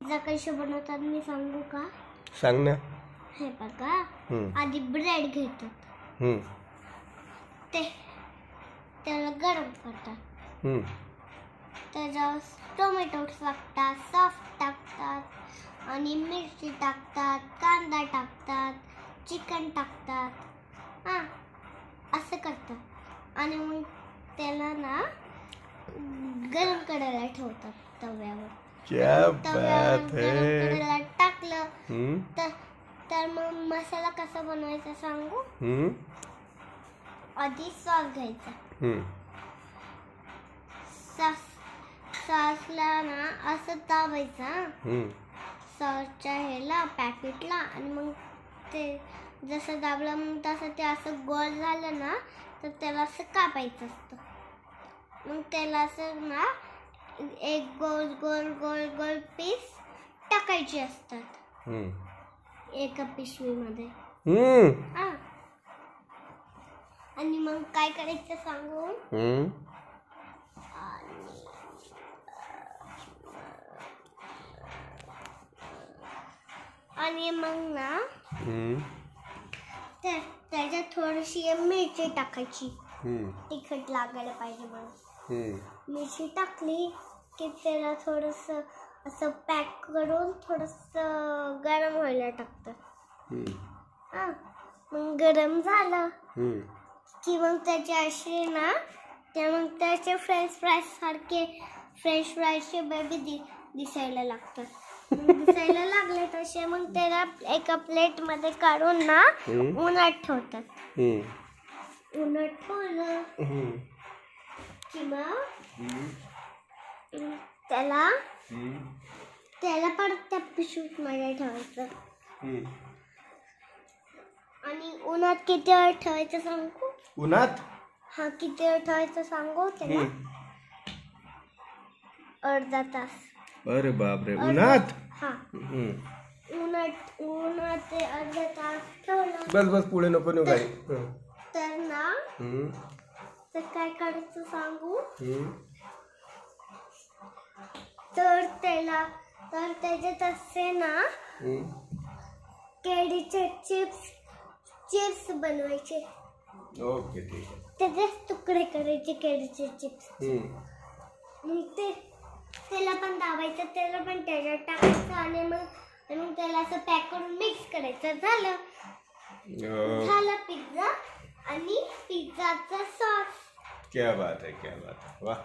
Pizza कसे बनवतात मी सांगू का? सांग ना. हे बघा, आधी ब्रेड घेतात, त्याला गरम करतात, त्याच्यावर टोमॅटो टाकतात, सॉस टाकतात आणि मिरची टाकतात, कांदा टाकतात, चिकन टाकतात, असं करतात आणि मग त्याला ना गरम करायला ठेवतात तव्यावर. गरम करायला टाकलं तर मग मसाला कसा बनवायचा सांगू? आधी सॉस घ्यायचा, सॉसला ना असं दाबायचा सॉसच्या ह्याला पॅकेटला आणि मग ते जसं दाबलं मग तसं ते असं गोल झालं ना तर त्याला असं कापायचं असतं. मग त्याला असं ना एक गोल गोल गोल गोल पीस टाकायचे असतात एका पिशवीमध्ये. आणि मग काय करायचं सांगू? आणि मग ना त्याच्यात थोडीशी मिरची टाकायची, तिखट लागायला पाहिजे म्हणून. मिरची टाकली की त्याला थोडस असं पॅक करून थोडस गरम व्हायला टाकतात. मग गरम झालं की मग त्याचे असे ना मग त्याचे फ्रेंच फ्राईजचे बेबी दिसायला लागतात. दिसायला लागले तसे मग त्याला एका प्लेट मध्ये काढून ना उन्हात ठेवतात. उन्हात ठेवलं की मग त्याला परत त्या पिशवीत मध्ये ठेवायचं. आणि उन्हात किती वेळ ठेवायचं सांगू? उन्हात किती वेळ ठेवायचं सांगू त्याला? अर्धा तास. अरे बापरे, उन्हात? उन्हात ते अर्धा तास ठेवलं. बस पुढे नको नेऊ काही. तर ना तर काय करायचं सांगू? तर त्याच्यात असे ना केळीचे चिप्स बनवायचे. ओके, ठीक आहे. त्याचेच तुकडे करायचे केळीचे चिप्स. मग त्याला पण दाबायचं, त्याला पण त्याच्यात टाकायचं आणि मग त्याला असं पॅक करून मिक्स करायचं. झालं पिझ्झा आणि पिझ्झाचा सॉस. क्या बात है, क्या बात है, वाह.